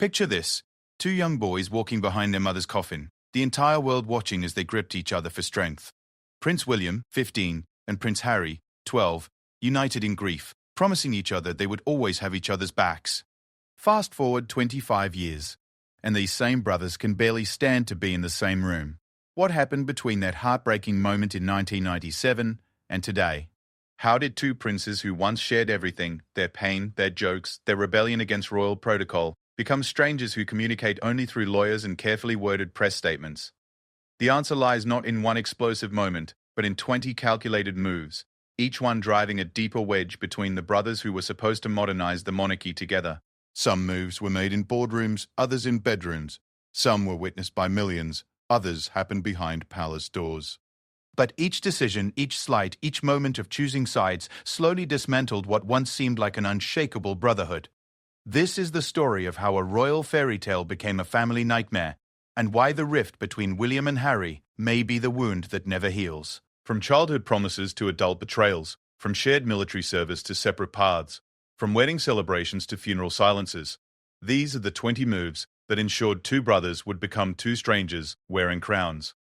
Picture this: two young boys walking behind their mother's coffin, the entire world watching as they gripped each other for strength. Prince William, 15, and Prince Harry, 12, united in grief, promising each other they would always have each other's backs. Fast forward 25 years, and these same brothers can barely stand to be in the same room. What happened between that heartbreaking moment in 1997 and today? How did two princes who once shared everything, their pain, their jokes, their rebellion against royal protocol, become strangers who communicate only through lawyers and carefully worded press statements? The answer lies not in one explosive moment, but in 20 calculated moves, each one driving a deeper wedge between the brothers who were supposed to modernize the monarchy together. Some moves were made in boardrooms, others in bedrooms. Some were witnessed by millions, others happened behind palace doors. But each decision, each slight, each moment of choosing sides slowly dismantled what once seemed like an unshakable brotherhood. This is the story of how a royal fairy tale became a family nightmare, and why the rift between William and Harry may be the wound that never heals. From childhood promises to adult betrayals, from shared military service to separate paths, from wedding celebrations to funeral silences, these are the 20 moves that ensured two brothers would become two strangers wearing crowns.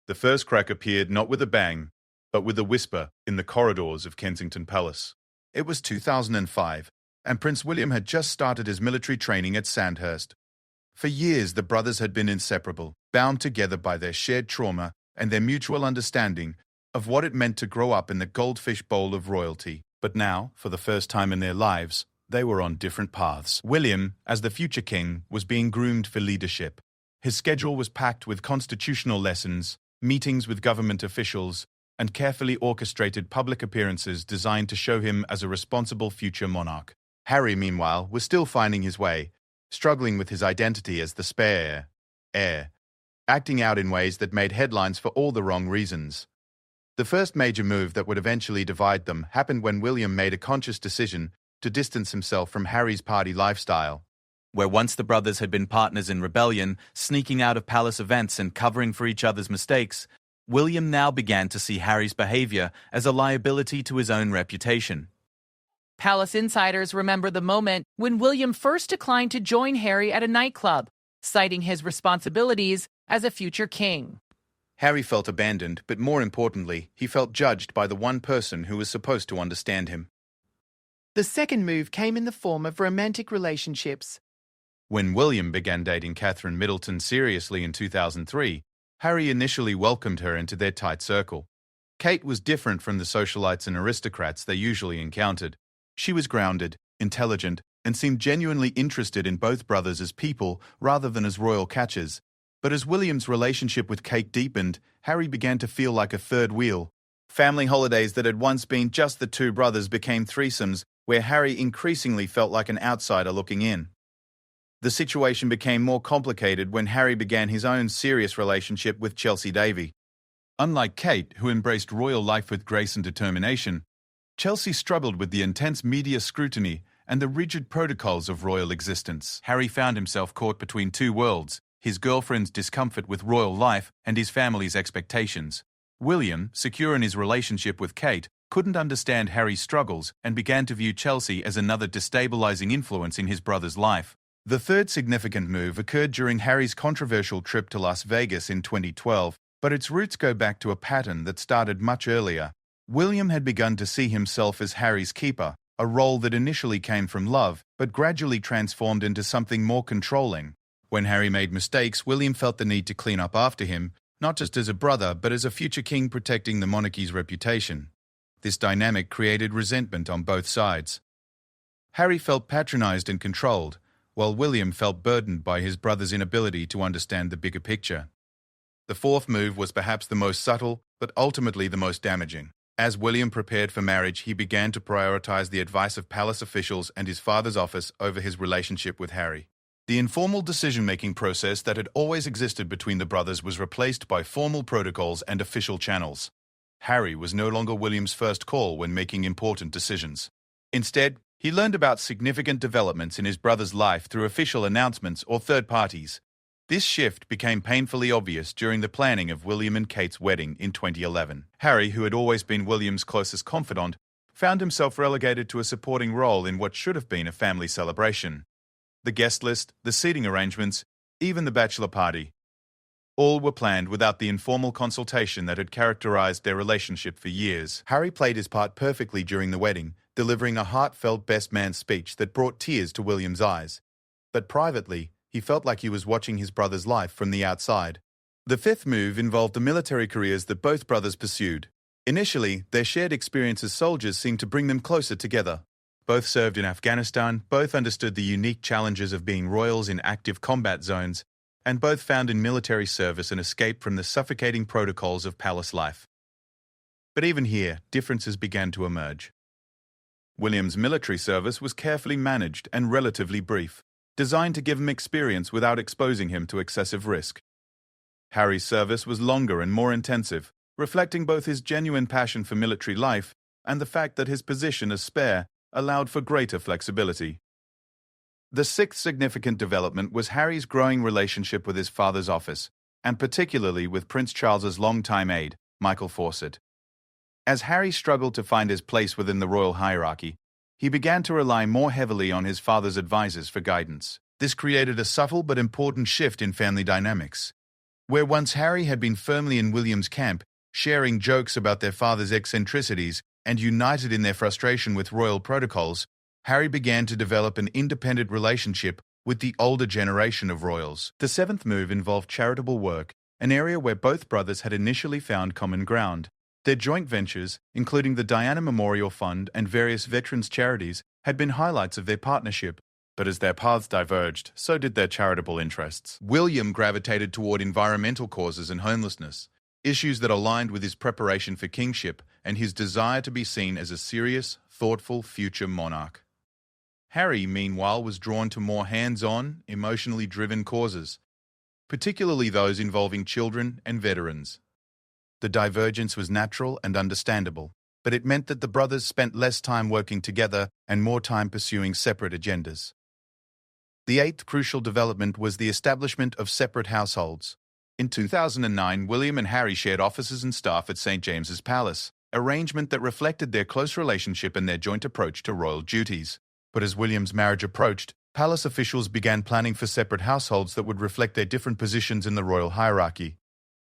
The first crack appeared not with a bang, but with a whisper in the corridors of Kensington Palace. It was 2005, and Prince William had just started his military training at Sandhurst. For years, the brothers had been inseparable, bound together by their shared trauma and their mutual understanding of what it meant to grow up in the goldfish bowl of royalty. But now, for the first time in their lives, they were on different paths. William, as the future king, was being groomed for leadership. His schedule was packed with constitutional lessons, meetings with government officials, and carefully orchestrated public appearances designed to show him as a responsible future monarch. Harry, meanwhile, was still finding his way, struggling with his identity as the spare heir, acting out in ways that made headlines for all the wrong reasons. The first major move that would eventually divide them happened when William made a conscious decision to distance himself from Harry's party lifestyle. Where once the brothers had been partners in rebellion, sneaking out of palace events and covering for each other's mistakes, William now began to see Harry's behavior as a liability to his own reputation. Palace insiders remember the moment when William first declined to join Harry at a nightclub, citing his responsibilities as a future king. Harry felt abandoned, but more importantly, he felt judged by the one person who was supposed to understand him. The second move came in the form of romantic relationships. When William began dating Catherine Middleton seriously in 2003, Harry initially welcomed her into their tight circle. Kate was different from the socialites and aristocrats they usually encountered. She was grounded, intelligent, and seemed genuinely interested in both brothers as people rather than as royal catchers. But as William's relationship with Kate deepened, Harry began to feel like a third wheel. Family holidays that had once been just the two brothers became threesomes, where Harry increasingly felt like an outsider looking in. The situation became more complicated when Harry began his own serious relationship with Chelsea Davy. Unlike Kate, who embraced royal life with grace and determination, Chelsea struggled with the intense media scrutiny and the rigid protocols of royal existence. Harry found himself caught between two worlds, his girlfriend's discomfort with royal life and his family's expectations. William, secure in his relationship with Kate, couldn't understand Harry's struggles and began to view Chelsea as another destabilizing influence in his brother's life. The third significant move occurred during Harry's controversial trip to Las Vegas in 2012, but its roots go back to a pattern that started much earlier. William had begun to see himself as Harry's keeper, a role that initially came from love, but gradually transformed into something more controlling. When Harry made mistakes, William felt the need to clean up after him, not just as a brother, but as a future king protecting the monarchy's reputation. This dynamic created resentment on both sides. Harry felt patronized and controlled, while William felt burdened by his brother's inability to understand the bigger picture. The fourth move was perhaps the most subtle, but ultimately the most damaging. As William prepared for marriage, he began to prioritize the advice of palace officials and his father's office over his relationship with Harry. The informal decision-making process that had always existed between the brothers was replaced by formal protocols and official channels. Harry was no longer William's first call when making important decisions. Instead, he learned about significant developments in his brother's life through official announcements or third parties. This shift became painfully obvious during the planning of William and Kate's wedding in 2011. Harry, who had always been William's closest confidant, found himself relegated to a supporting role in what should have been a family celebration. The guest list, the seating arrangements, even the bachelor party. All were planned without the informal consultation that had characterized their relationship for years. Harry played his part perfectly during the wedding, delivering a heartfelt best man speech that brought tears to William's eyes. But privately, he felt like he was watching his brother's life from the outside. The fifth move involved the military careers that both brothers pursued. Initially, their shared experience as soldiers seemed to bring them closer together. Both served in Afghanistan, both understood the unique challenges of being royals in active combat zones, and both found in military service an escape from the suffocating protocols of palace life. But even here, differences began to emerge. William's military service was carefully managed and relatively brief, designed to give him experience without exposing him to excessive risk. Harry's service was longer and more intensive, reflecting both his genuine passion for military life and the fact that his position as spare allowed for greater flexibility. The sixth significant development was Harry's growing relationship with his father's office, and particularly with Prince Charles's longtime aide, Michael Fawcett. As Harry struggled to find his place within the royal hierarchy, he began to rely more heavily on his father's advisors for guidance. This created a subtle but important shift in family dynamics. Where once Harry had been firmly in William's camp, sharing jokes about their father's eccentricities and united in their frustration with royal protocols, Harry began to develop an independent relationship with the older generation of royals. The seventh move involved charitable work, an area where both brothers had initially found common ground. Their joint ventures, including the Diana Memorial Fund and various veterans' charities, had been highlights of their partnership. But as their paths diverged, so did their charitable interests. William gravitated toward environmental causes and homelessness, issues that aligned with his preparation for kingship and his desire to be seen as a serious, thoughtful future monarch. Harry, meanwhile, was drawn to more hands-on, emotionally driven causes, particularly those involving children and veterans. The divergence was natural and understandable, but it meant that the brothers spent less time working together and more time pursuing separate agendas. The eighth crucial development was the establishment of separate households. In 2009, William and Harry shared offices and staff at St. James's Palace, an arrangement that reflected their close relationship and their joint approach to royal duties. But as William's marriage approached, palace officials began planning for separate households that would reflect their different positions in the royal hierarchy.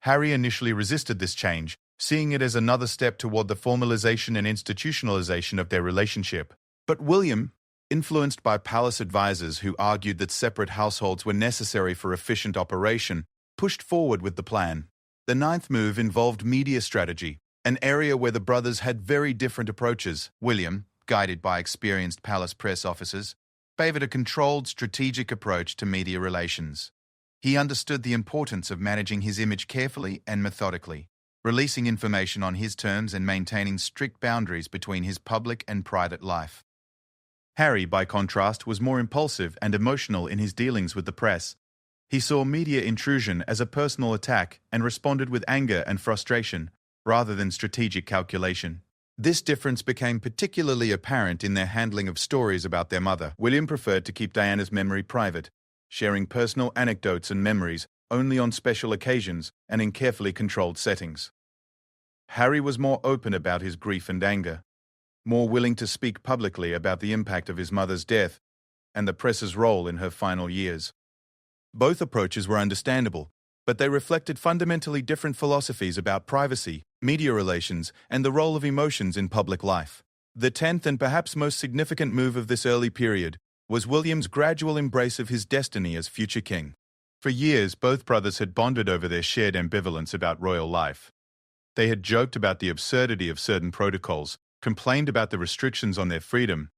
Harry initially resisted this change, seeing it as another step toward the formalization and institutionalization of their relationship. But William, influenced by palace advisors who argued that separate households were necessary for efficient operation, pushed forward with the plan. The ninth move involved media strategy, an area where the brothers had very different approaches. William, guided by experienced palace press officers, favored a controlled, strategic approach to media relations. He understood the importance of managing his image carefully and methodically, releasing information on his terms and maintaining strict boundaries between his public and private life. Harry, by contrast, was more impulsive and emotional in his dealings with the press. He saw media intrusion as a personal attack and responded with anger and frustration, rather than strategic calculation. This difference became particularly apparent in their handling of stories about their mother. William preferred to keep Diana's memory private, sharing personal anecdotes and memories only on special occasions and in carefully controlled settings. Harry was more open about his grief and anger, more willing to speak publicly about the impact of his mother's death and the press's role in her final years. Both approaches were understandable, but they reflected fundamentally different philosophies about privacy, media relations, and the role of emotions in public life. The 10th and perhaps most significant move of this early period was William's gradual embrace of his destiny as future king. For years, both brothers had bonded over their shared ambivalence about royal life. They had joked about the absurdity of certain protocols, complained about the restrictions on their freedom,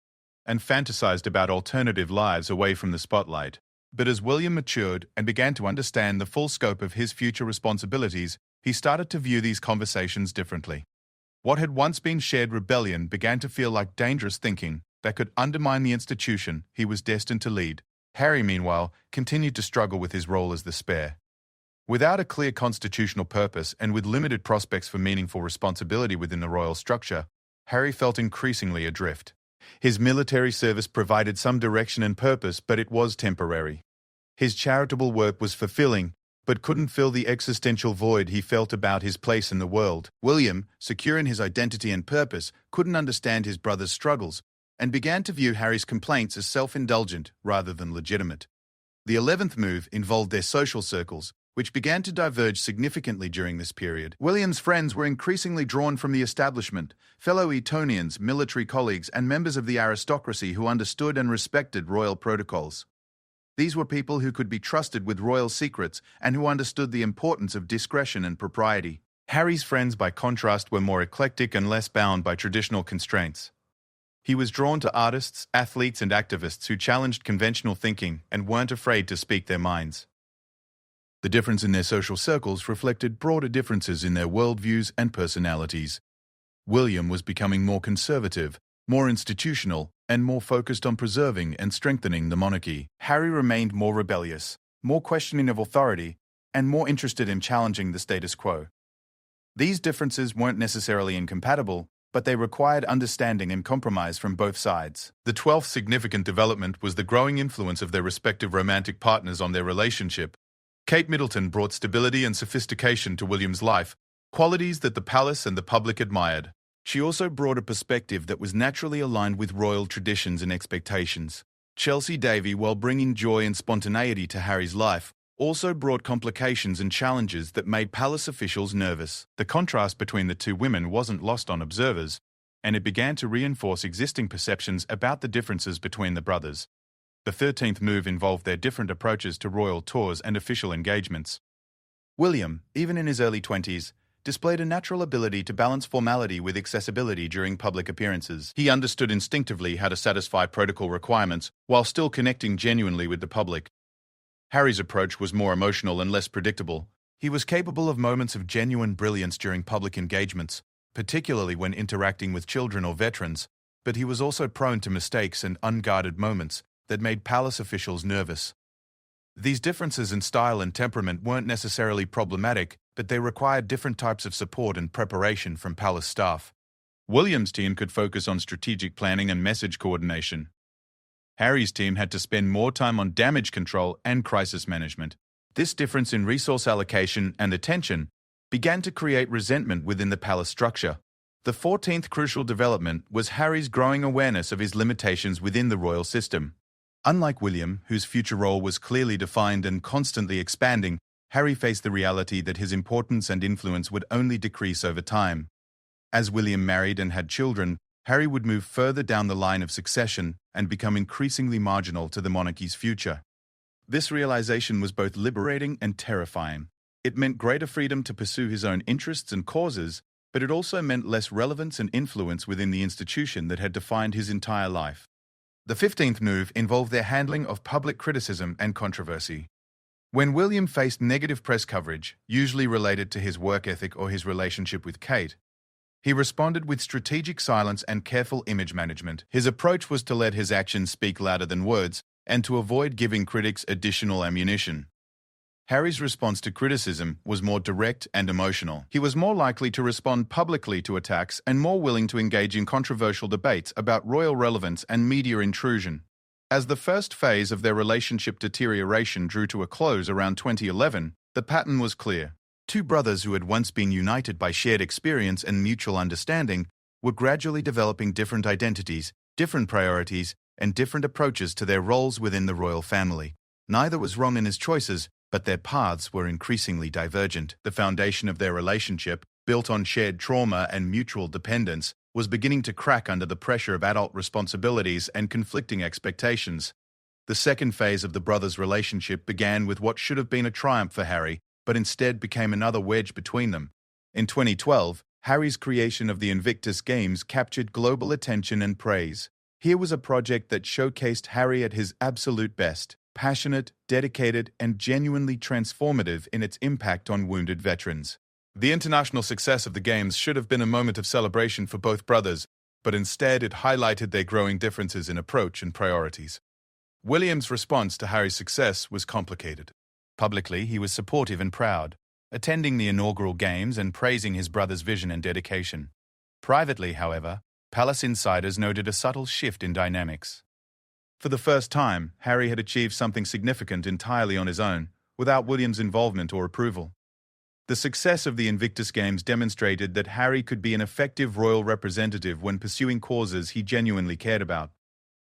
and fantasized about alternative lives away from the spotlight. But as William matured and began to understand the full scope of his future responsibilities, he started to view these conversations differently. What had once been shared rebellion began to feel like dangerous thinking that could undermine the institution he was destined to lead. Harry, meanwhile, continued to struggle with his role as the spare. Without a clear constitutional purpose and with limited prospects for meaningful responsibility within the royal structure, Harry felt increasingly adrift. His military service provided some direction and purpose, but it was temporary. His charitable work was fulfilling, but couldn't fill the existential void he felt about his place in the world. William, secure in his identity and purpose, couldn't understand his brother's struggles, and began to view Harry's complaints as self-indulgent rather than legitimate. The 11th move involved their social circles, which began to diverge significantly during this period. William's friends were increasingly drawn from the establishment, fellow Etonians, military colleagues, and members of the aristocracy who understood and respected royal protocols. These were people who could be trusted with royal secrets and who understood the importance of discretion and propriety. Harry's friends, by contrast, were more eclectic and less bound by traditional constraints. He was drawn to artists, athletes, and activists who challenged conventional thinking and weren't afraid to speak their minds. The difference in their social circles reflected broader differences in their worldviews and personalities. William was becoming more conservative, more institutional, and more focused on preserving and strengthening the monarchy. Harry remained more rebellious, more questioning of authority, and more interested in challenging the status quo. These differences weren't necessarily incompatible, but they required understanding and compromise from both sides. The 12th significant development was the growing influence of their respective romantic partners on their relationship. Kate Middleton brought stability and sophistication to William's life, qualities that the palace and the public admired. She also brought a perspective that was naturally aligned with royal traditions and expectations. Chelsea Davy, while bringing joy and spontaneity to Harry's life, also brought complications and challenges that made palace officials nervous. The contrast between the two women wasn't lost on observers, and it began to reinforce existing perceptions about the differences between the brothers. The 13th move involved their different approaches to royal tours and official engagements. William, even in his early 20s, displayed a natural ability to balance formality with accessibility during public appearances. He understood instinctively how to satisfy protocol requirements while still connecting genuinely with the public. Harry's approach was more emotional and less predictable. He was capable of moments of genuine brilliance during public engagements, particularly when interacting with children or veterans, but he was also prone to mistakes and unguarded moments that made palace officials nervous. These differences in style and temperament weren't necessarily problematic, but they required different types of support and preparation from palace staff. William's team could focus on strategic planning and message coordination. Harry's team had to spend more time on damage control and crisis management. This difference in resource allocation and attention began to create resentment within the palace structure. The 14th crucial development was Harry's growing awareness of his limitations within the royal system. Unlike William, whose future role was clearly defined and constantly expanding, Harry faced the reality that his importance and influence would only decrease over time. As William married and had children, Harry would move further down the line of succession and become increasingly marginal to the monarchy's future. This realization was both liberating and terrifying. It meant greater freedom to pursue his own interests and causes, but it also meant less relevance and influence within the institution that had defined his entire life. The 15th move involved their handling of public criticism and controversy. When William faced negative press coverage, usually related to his work ethic or his relationship with Kate, he responded with strategic silence and careful image management. His approach was to let his actions speak louder than words and to avoid giving critics additional ammunition. Harry's response to criticism was more direct and emotional. He was more likely to respond publicly to attacks and more willing to engage in controversial debates about royal relevance and media intrusion. As the first phase of their relationship deterioration drew to a close around 2011, the pattern was clear. Two brothers who had once been united by shared experience and mutual understanding were gradually developing different identities, different priorities, and different approaches to their roles within the royal family. Neither was wrong in his choices, but their paths were increasingly divergent. The foundation of their relationship, built on shared trauma and mutual dependence, was beginning to crack under the pressure of adult responsibilities and conflicting expectations. The second phase of the brothers' relationship began with what should have been a triumph for Harry, but instead became another wedge between them. In 2012, Harry's creation of the Invictus Games captured global attention and praise. Here was a project that showcased Harry at his absolute best, passionate, dedicated, and genuinely transformative in its impact on wounded veterans. The international success of the Games should have been a moment of celebration for both brothers, but instead it highlighted their growing differences in approach and priorities. William's response to Harry's success was complicated. Publicly, he was supportive and proud, attending the inaugural Games and praising his brother's vision and dedication. Privately, however, palace insiders noted a subtle shift in dynamics. For the first time, Harry had achieved something significant entirely on his own, without William's involvement or approval. The success of the Invictus Games demonstrated that Harry could be an effective royal representative when pursuing causes he genuinely cared about.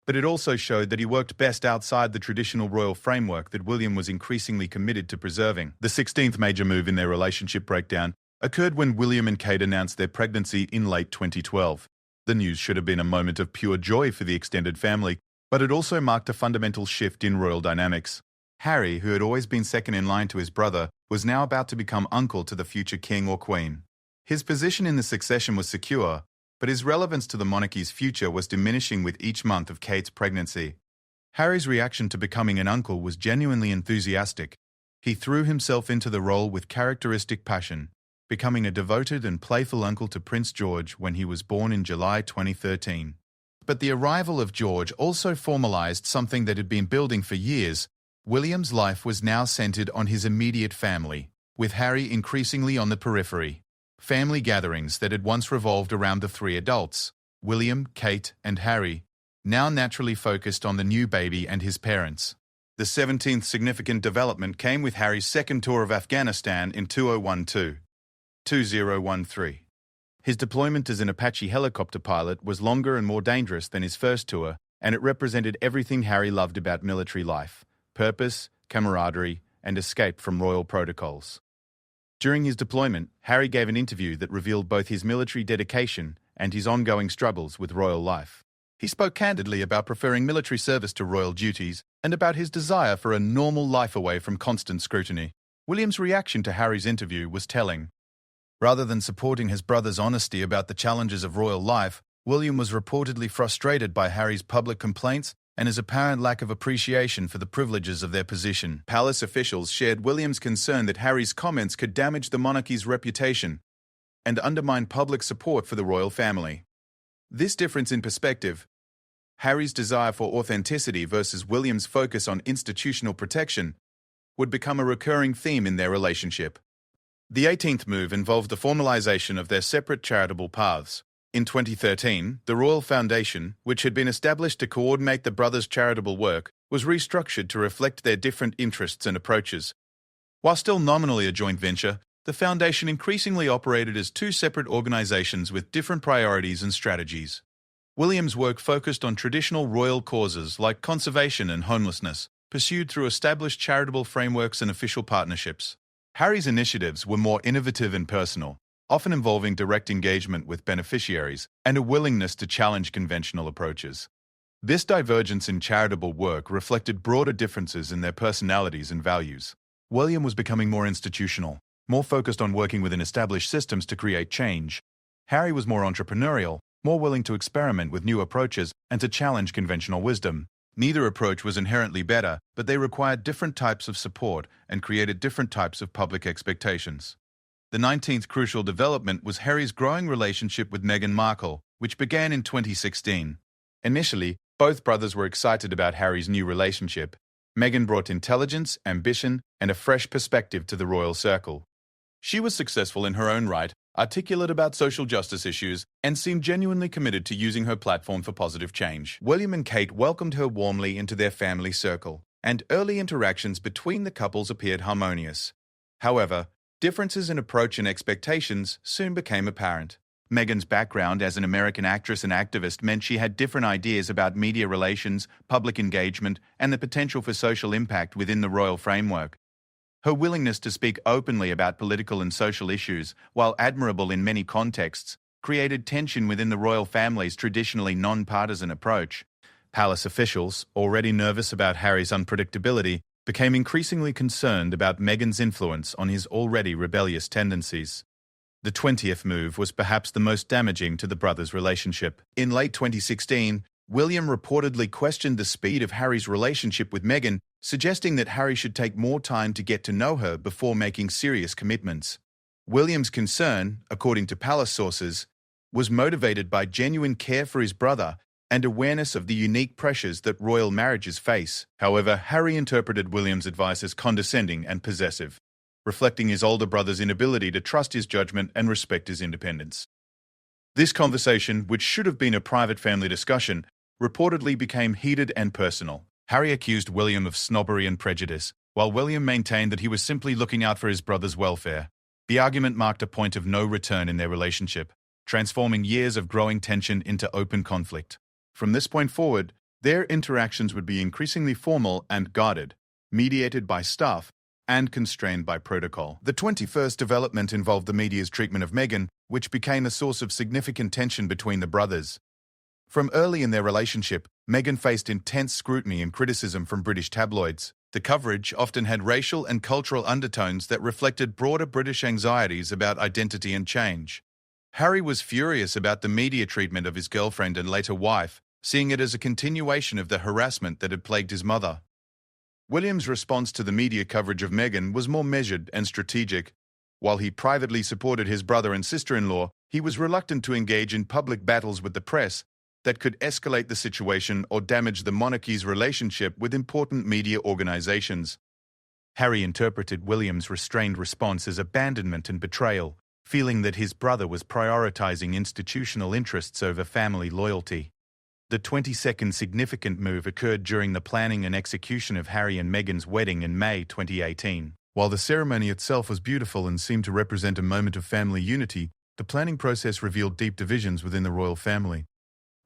But it also showed that he worked best outside the traditional royal framework that William was increasingly committed to preserving. The 16th major move in their relationship breakdown occurred when William and Kate announced their pregnancy in late 2012. The news should have been a moment of pure joy for the extended family, but it also marked a fundamental shift in royal dynamics. Harry, who had always been second in line to his brother, was now about to become uncle to the future king or queen. His position in the succession was secure, but his relevance to the monarchy's future was diminishing with each month of Kate's pregnancy. Harry's reaction to becoming an uncle was genuinely enthusiastic. He threw himself into the role with characteristic passion, becoming a devoted and playful uncle to Prince George when he was born in July 2013. But the arrival of George also formalized something that had been building for years. William's life was now centered on his immediate family, with Harry increasingly on the periphery. Family gatherings that had once revolved around the three adults, William, Kate, and Harry, now naturally focused on the new baby and his parents. The 17th significant development came with Harry's second tour of Afghanistan in 2013. His deployment as an Apache helicopter pilot was longer and more dangerous than his first tour, and it represented everything Harry loved about military life: purpose, camaraderie, and escape from royal protocols. During his deployment, Harry gave an interview that revealed both his military dedication and his ongoing struggles with royal life. He spoke candidly about preferring military service to royal duties and about his desire for a normal life away from constant scrutiny. William's reaction to Harry's interview was telling. Rather than supporting his brother's honesty about the challenges of royal life, William was reportedly frustrated by Harry's public complaints and his apparent lack of appreciation for the privileges of their position. Palace officials shared William's concern that Harry's comments could damage the monarchy's reputation and undermine public support for the royal family. This difference in perspective, Harry's desire for authenticity versus William's focus on institutional protection, would become a recurring theme in their relationship. The 18th move involved the formalization of their separate charitable paths. In 2013, the Royal Foundation, which had been established to coordinate the brothers' charitable work, was restructured to reflect their different interests and approaches. While still nominally a joint venture, the foundation increasingly operated as two separate organizations with different priorities and strategies. William's work focused on traditional royal causes like conservation and homelessness, pursued through established charitable frameworks and official partnerships. Harry's initiatives were more innovative and personal, often involving direct engagement with beneficiaries and a willingness to challenge conventional approaches. This divergence in charitable work reflected broader differences in their personalities and values. William was becoming more institutional, more focused on working within established systems to create change. Harry was more entrepreneurial, more willing to experiment with new approaches and to challenge conventional wisdom. Neither approach was inherently better, but they required different types of support and created different types of public expectations. The 19th crucial development was Harry's growing relationship with Meghan Markle, which began in 2016. Initially, both brothers were excited about Harry's new relationship. Meghan brought intelligence, ambition, and a fresh perspective to the royal circle. She was successful in her own right, articulate about social justice issues, and seemed genuinely committed to using her platform for positive change. William and Kate welcomed her warmly into their family circle, and early interactions between the couples appeared harmonious. However, differences in approach and expectations soon became apparent. Meghan's background as an American actress and activist meant she had different ideas about media relations, public engagement, and the potential for social impact within the royal framework. Her willingness to speak openly about political and social issues, while admirable in many contexts, created tension within the royal family's traditionally non-partisan approach. Palace officials, already nervous about Harry's unpredictability, became increasingly concerned about Meghan's influence on his already rebellious tendencies. The 20th move was perhaps the most damaging to the brothers' relationship. In late 2016, William reportedly questioned the speed of Harry's relationship with Meghan, suggesting that Harry should take more time to get to know her before making serious commitments. William's concern, according to palace sources, was motivated by genuine care for his brother and awareness of the unique pressures that royal marriages face. However, Harry interpreted William's advice as condescending and possessive, reflecting his older brother's inability to trust his judgment and respect his independence. This conversation, which should have been a private family discussion, reportedly became heated and personal. Harry accused William of snobbery and prejudice, while William maintained that he was simply looking out for his brother's welfare. The argument marked a point of no return in their relationship, transforming years of growing tension into open conflict. From this point forward, their interactions would be increasingly formal and guarded, mediated by staff, and constrained by protocol. The 21st development involved the media's treatment of Meghan, which became a source of significant tension between the brothers. From early in their relationship, Meghan faced intense scrutiny and criticism from British tabloids. The coverage often had racial and cultural undertones that reflected broader British anxieties about identity and change. Harry was furious about the media treatment of his girlfriend and later wife, seeing it as a continuation of the harassment that had plagued his mother. William's response to the media coverage of Meghan was more measured and strategic. While he privately supported his brother and sister-in-law, he was reluctant to engage in public battles with the press that could escalate the situation or damage the monarchy's relationship with important media organizations. Harry interpreted William's restrained response as abandonment and betrayal, feeling that his brother was prioritizing institutional interests over family loyalty. The 22nd significant move occurred during the planning and execution of Harry and Meghan's wedding in May 2018. While the ceremony itself was beautiful and seemed to represent a moment of family unity, the planning process revealed deep divisions within the royal family.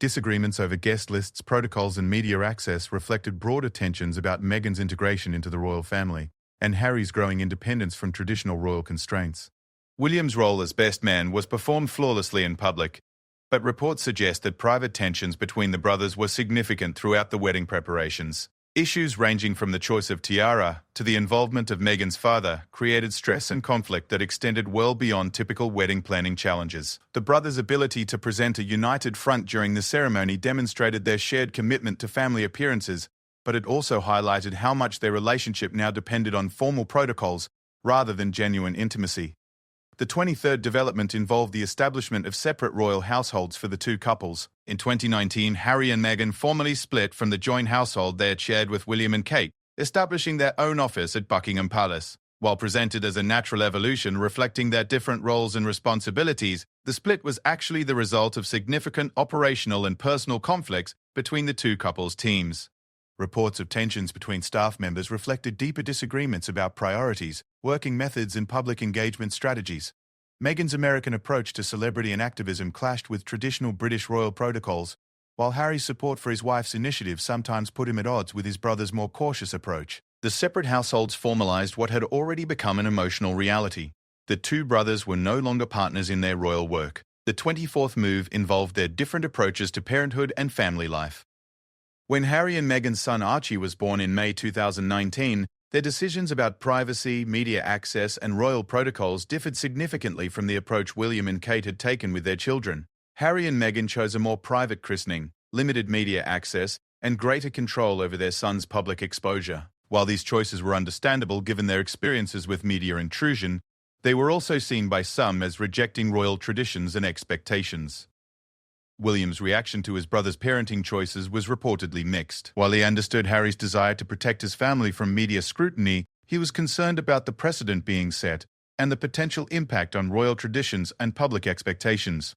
Disagreements over guest lists, protocols, and media access reflected broader tensions about Meghan's integration into the royal family and Harry's growing independence from traditional royal constraints. William's role as best man was performed flawlessly in public, but reports suggest that private tensions between the brothers were significant throughout the wedding preparations. Issues ranging from the choice of tiara to the involvement of Meghan's father created stress and conflict that extended well beyond typical wedding planning challenges. The brothers' ability to present a united front during the ceremony demonstrated their shared commitment to family appearances, but it also highlighted how much their relationship now depended on formal protocols rather than genuine intimacy. The 23rd development involved the establishment of separate royal households for the two couples. In 2019, Harry and Meghan formally split from the joint household they had shared with William and Kate, establishing their own office at Buckingham Palace. While presented as a natural evolution reflecting their different roles and responsibilities, the split was actually the result of significant operational and personal conflicts between the two couples' teams. Reports of tensions between staff members reflected deeper disagreements about priorities, working methods, and public engagement strategies. Meghan's American approach to celebrity and activism clashed with traditional British royal protocols, while Harry's support for his wife's initiative sometimes put him at odds with his brother's more cautious approach. The separate households formalized what had already become an emotional reality. The two brothers were no longer partners in their royal work. The 24th move involved their different approaches to parenthood and family life. When Harry and Meghan's son Archie was born in May 2019, their decisions about privacy, media access, and royal protocols differed significantly from the approach William and Kate had taken with their children. Harry and Meghan chose a more private christening, limited media access, and greater control over their son's public exposure. While these choices were understandable given their experiences with media intrusion, they were also seen by some as rejecting royal traditions and expectations. William's reaction to his brother's parenting choices was reportedly mixed. While he understood Harry's desire to protect his family from media scrutiny, he was concerned about the precedent being set and the potential impact on royal traditions and public expectations.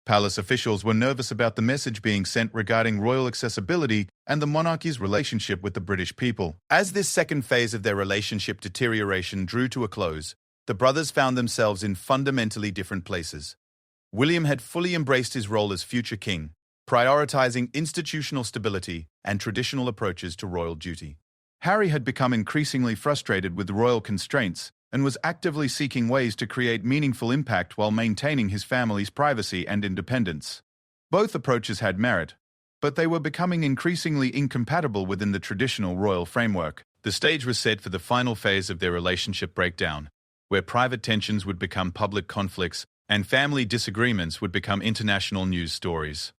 Palace officials were nervous about the message being sent regarding royal accessibility and the monarchy's relationship with the British people. As this second phase of their relationship deterioration drew to a close, the brothers found themselves in fundamentally different places. William had fully embraced his role as future king, prioritizing institutional stability and traditional approaches to royal duty. Harry had become increasingly frustrated with royal constraints and was actively seeking ways to create meaningful impact while maintaining his family's privacy and independence. Both approaches had merit, but they were becoming increasingly incompatible within the traditional royal framework. The stage was set for the final phase of their relationship breakdown, where private tensions would become public conflicts and family disagreements would become international news stories.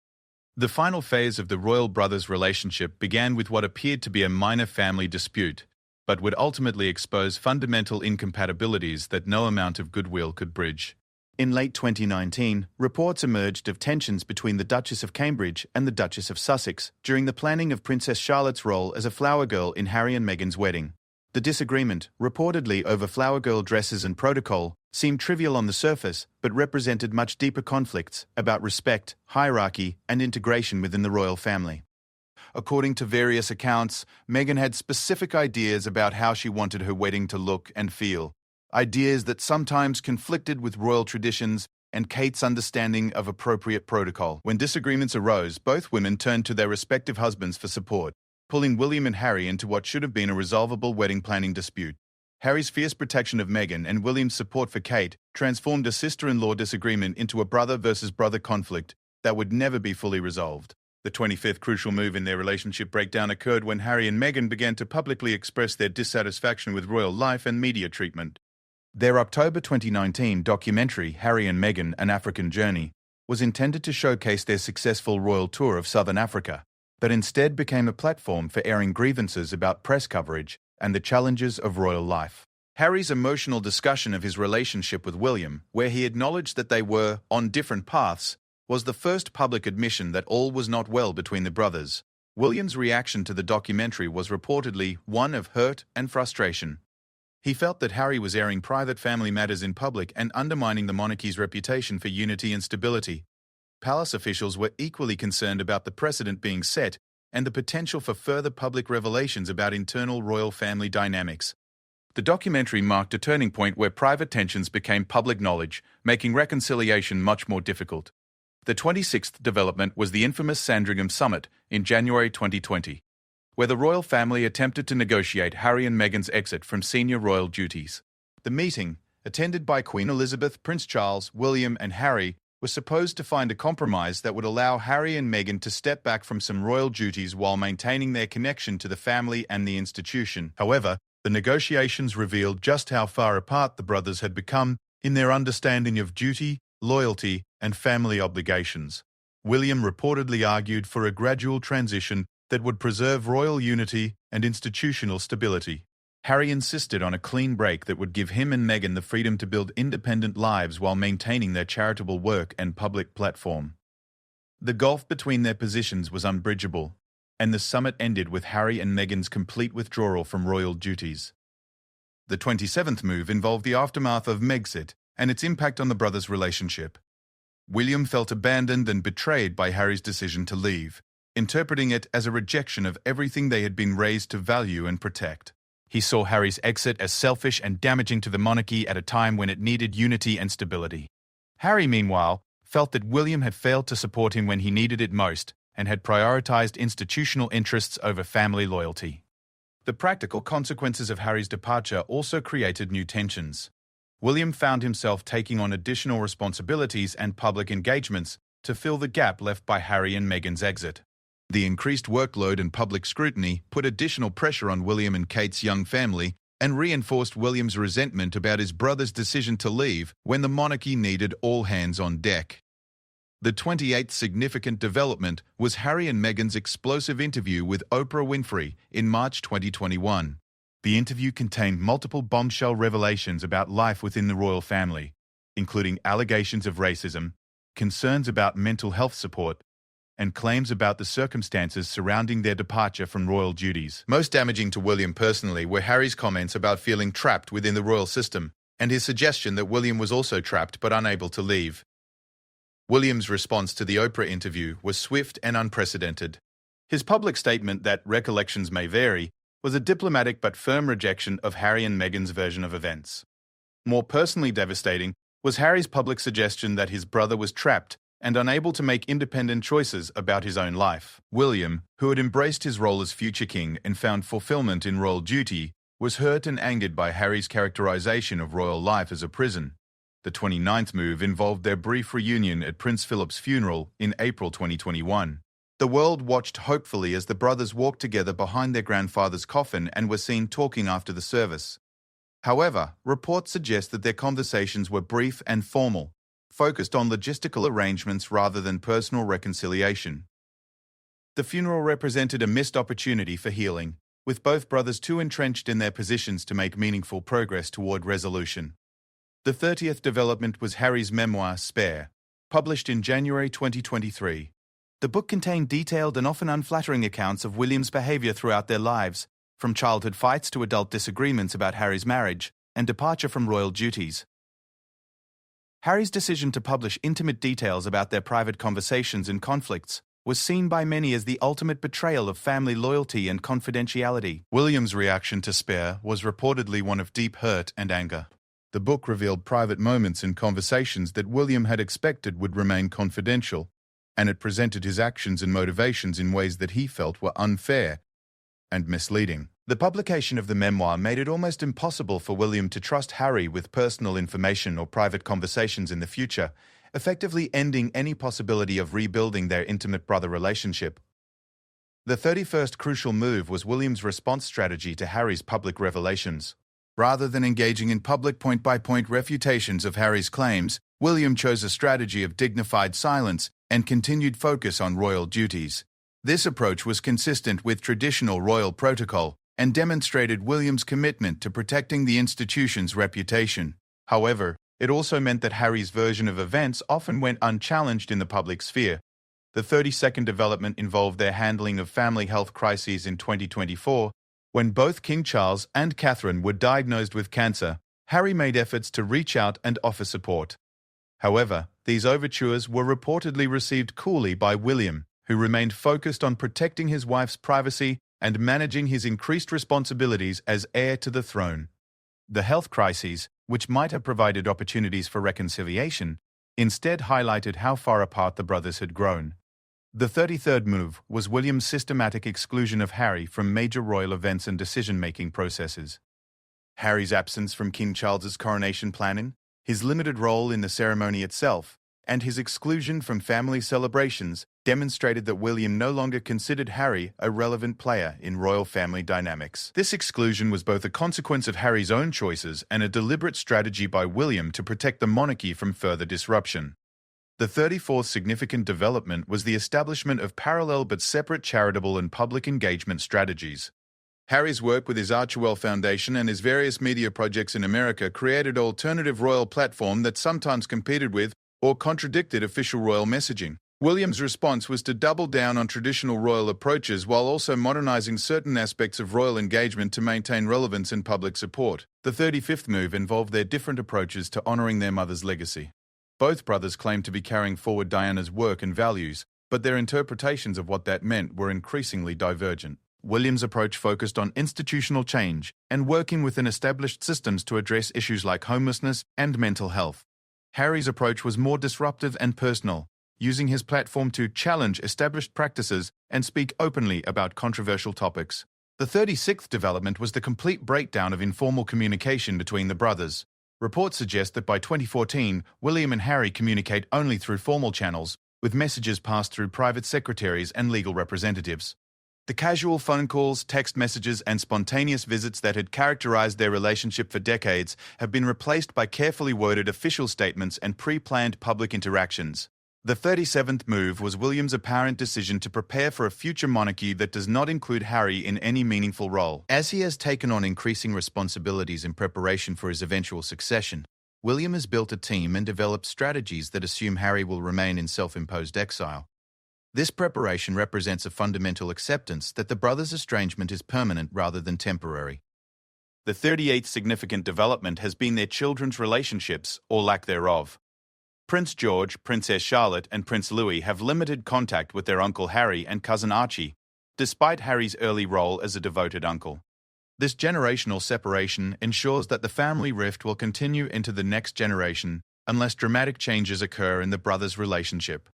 The final phase of the royal brothers' relationship began with what appeared to be a minor family dispute, but would ultimately expose fundamental incompatibilities that no amount of goodwill could bridge. In late 2019, reports emerged of tensions between the Duchess of Cambridge and the Duchess of Sussex during the planning of Princess Charlotte's role as a flower girl in Harry and Meghan's wedding. The disagreement, reportedly over flower girl dresses and protocol, seemed trivial on the surface, but represented much deeper conflicts about respect, hierarchy, and integration within the royal family. According to various accounts, Meghan had specific ideas about how she wanted her wedding to look and feel. ideas that sometimes conflicted with royal traditions and Kate's understanding of appropriate protocol. When disagreements arose, both women turned to their respective husbands for support, pulling William and Harry into what should have been a resolvable wedding planning dispute. Harry's fierce protection of Meghan and William's support for Kate transformed a sister-in-law disagreement into a brother versus brother conflict that would never be fully resolved. The 25th crucial move in their relationship breakdown occurred when Harry and Meghan began to publicly express their dissatisfaction with royal life and media treatment. Their October 2019 documentary, Harry and Meghan, An African Journey, was intended to showcase their successful royal tour of Southern Africa, but instead became a platform for airing grievances about press coverage and the challenges of royal life. Harry's emotional discussion of his relationship with William, where he acknowledged that they were on different paths, was the first public admission that all was not well between the brothers. William's reaction to the documentary was reportedly one of hurt and frustration. He felt that Harry was airing private family matters in public and undermining the monarchy's reputation for unity and stability. Palace officials were equally concerned about the precedent being set and the potential for further public revelations about internal royal family dynamics. The documentary marked a turning point where private tensions became public knowledge, making reconciliation much more difficult. The 26th development was the infamous Sandringham Summit in January 2020, where the royal family attempted to negotiate Harry and Meghan's exit from senior royal duties. The meeting, attended by Queen Elizabeth, Prince Charles, William, and Harry, was supposed to find a compromise that would allow Harry and Meghan to step back from some royal duties while maintaining their connection to the family and the institution. However, the negotiations revealed just how far apart the brothers had become in their understanding of duty, loyalty, and family obligations. William reportedly argued for a gradual transition that would preserve royal unity and institutional stability. Harry insisted on a clean break that would give him and Meghan the freedom to build independent lives while maintaining their charitable work and public platform. The gulf between their positions was unbridgeable, and the summit ended with Harry and Meghan's complete withdrawal from royal duties. The 27th move involved the aftermath of Megxit and its impact on the brothers' relationship. William felt abandoned and betrayed by Harry's decision to leave, interpreting it as a rejection of everything they had been raised to value and protect. He saw Harry's exit as selfish and damaging to the monarchy at a time when it needed unity and stability. Harry, meanwhile, felt that William had failed to support him when he needed it most and had prioritized institutional interests over family loyalty. The practical consequences of Harry's departure also created new tensions. William found himself taking on additional responsibilities and public engagements to fill the gap left by Harry and Meghan's exit. The increased workload and public scrutiny put additional pressure on William and Kate's young family and reinforced William's resentment about his brother's decision to leave when the monarchy needed all hands on deck. The 28th significant development was Harry and Meghan's explosive interview with Oprah Winfrey in March 2021. The interview contained multiple bombshell revelations about life within the royal family, including allegations of racism, concerns about mental health support, and claims about the circumstances surrounding their departure from royal duties. Most damaging to William personally were Harry's comments about feeling trapped within the royal system and his suggestion that William was also trapped but unable to leave. William's response to the Oprah interview was swift and unprecedented. His public statement that recollections may vary was a diplomatic but firm rejection of Harry and Meghan's version of events. More personally devastating was Harry's public suggestion that his brother was trapped and unable to make independent choices about his own life. William, who had embraced his role as future king and found fulfillment in royal duty, was hurt and angered by Harry's characterization of royal life as a prison. The 29th move involved their brief reunion at Prince Philip's funeral in April 2021. The world watched hopefully as the brothers walked together behind their grandfather's coffin and were seen talking after the service. However, reports suggest that their conversations were brief and formal, focused on logistical arrangements rather than personal reconciliation. The funeral represented a missed opportunity for healing, with both brothers too entrenched in their positions to make meaningful progress toward resolution. The 30th development was Harry's memoir, Spare, published in January 2023. The book contained detailed and often unflattering accounts of William's behavior throughout their lives, from childhood fights to adult disagreements about Harry's marriage and departure from royal duties. Harry's decision to publish intimate details about their private conversations and conflicts was seen by many as the ultimate betrayal of family loyalty and confidentiality. William's reaction to Spare was reportedly one of deep hurt and anger. The book revealed private moments and conversations that William had expected would remain confidential, and it presented his actions and motivations in ways that he felt were unfair and misleading. The publication of the memoir made it almost impossible for William to trust Harry with personal information or private conversations in the future, effectively ending any possibility of rebuilding their intimate brother relationship. The 31st crucial move was William's response strategy to Harry's public revelations. Rather than engaging in public point-by-point refutations of Harry's claims, William chose a strategy of dignified silence and continued focus on royal duties. This approach was consistent with traditional royal protocol and demonstrated William's commitment to protecting the institution's reputation. However, it also meant that Harry's version of events often went unchallenged in the public sphere. The 32nd development involved their handling of family health crises in 2024. When both King Charles and Catherine were diagnosed with cancer, Harry made efforts to reach out and offer support. However, these overtures were reportedly received coolly by William, who remained focused on protecting his wife's privacy and managing his increased responsibilities as heir to the throne. The health crises, which might have provided opportunities for reconciliation, instead highlighted how far apart the brothers had grown. The 33rd move was William's systematic exclusion of Harry from major royal events and decision-making processes. Harry's absence from King Charles's coronation planning, his limited role in the ceremony itself, and his exclusion from family celebrations demonstrated that William no longer considered Harry a relevant player in royal family dynamics. This exclusion was both a consequence of Harry's own choices and a deliberate strategy by William to protect the monarchy from further disruption. The 34th significant development was the establishment of parallel but separate charitable and public engagement strategies. Harry's work with his Archewell Foundation and his various media projects in America created an alternative royal platform that sometimes competed with or contradicted official royal messaging. William's response was to double down on traditional royal approaches while also modernizing certain aspects of royal engagement to maintain relevance and public support. The 35th move involved their different approaches to honoring their mother's legacy. Both brothers claimed to be carrying forward Diana's work and values, but their interpretations of what that meant were increasingly divergent. William's approach focused on institutional change and working within established systems to address issues like homelessness and mental health. Harry's approach was more disruptive and personal, using his platform to challenge established practices and speak openly about controversial topics. The 36th development was the complete breakdown of informal communication between the brothers. Reports suggest that by 2014, William and Harry communicate only through formal channels, with messages passed through private secretaries and legal representatives. The casual phone calls, text messages, and spontaneous visits that had characterized their relationship for decades have been replaced by carefully worded official statements and pre-planned public interactions. The 37th move was William's apparent decision to prepare for a future monarchy that does not include Harry in any meaningful role. As he has taken on increasing responsibilities in preparation for his eventual succession, William has built a team and developed strategies that assume Harry will remain in self-imposed exile. This preparation represents a fundamental acceptance that the brothers' estrangement is permanent rather than temporary. The 38th significant development has been their children's relationships, or lack thereof. Prince George, Princess Charlotte, and Prince Louis have limited contact with their uncle Harry and cousin Archie, despite Harry's early role as a devoted uncle. This generational separation ensures that the family rift will continue into the next generation unless dramatic changes occur in the brothers' relationship.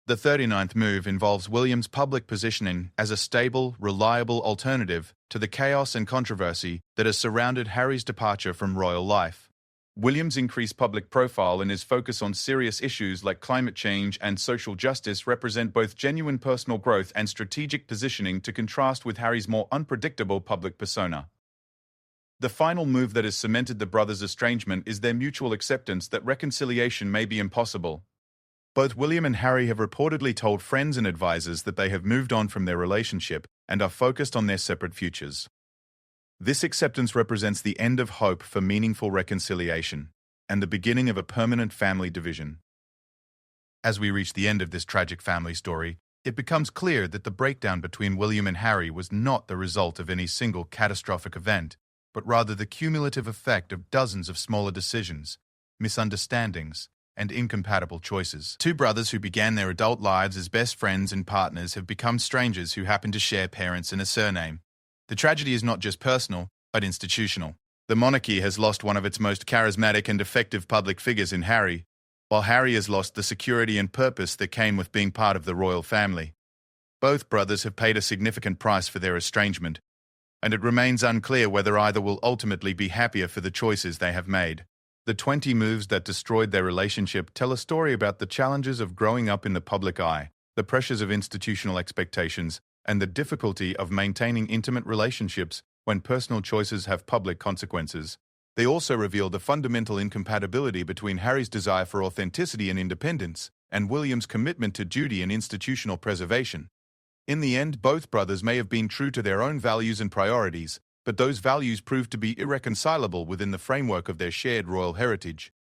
The 39th move involves William's public positioning as a stable, reliable alternative to the chaos and controversy that has surrounded Harry's departure from royal life. William's increased public profile and his focus on serious issues like climate change and social justice represent both genuine personal growth and strategic positioning to contrast with Harry's more unpredictable public persona. The final move that has cemented the brothers' estrangement is their mutual acceptance that reconciliation may be impossible. Both William and Harry have reportedly told friends and advisors that they have moved on from their relationship and are focused on their separate futures. This acceptance represents the end of hope for meaningful reconciliation and the beginning of a permanent family division. As we reach the end of this tragic family story, it becomes clear that the breakdown between William and Harry was not the result of any single catastrophic event, but rather the cumulative effect of dozens of smaller decisions, misunderstandings, and incompatible choices. Two brothers who began their adult lives as best friends and partners have become strangers who happen to share parents and a surname. The tragedy is not just personal, but institutional. The monarchy has lost one of its most charismatic and effective public figures in Harry, while Harry has lost the security and purpose that came with being part of the royal family. Both brothers have paid a significant price for their estrangement, and it remains unclear whether either will ultimately be happier for the choices they have made. The 20 moves that destroyed their relationship tell a story about the challenges of growing up in the public eye, the pressures of institutional expectations, and the difficulty of maintaining intimate relationships when personal choices have public consequences. They also reveal the fundamental incompatibility between Harry's desire for authenticity and independence, and William's commitment to duty and institutional preservation. In the end, both brothers may have been true to their own values and priorities, but those values proved to be irreconcilable within the framework of their shared royal heritage.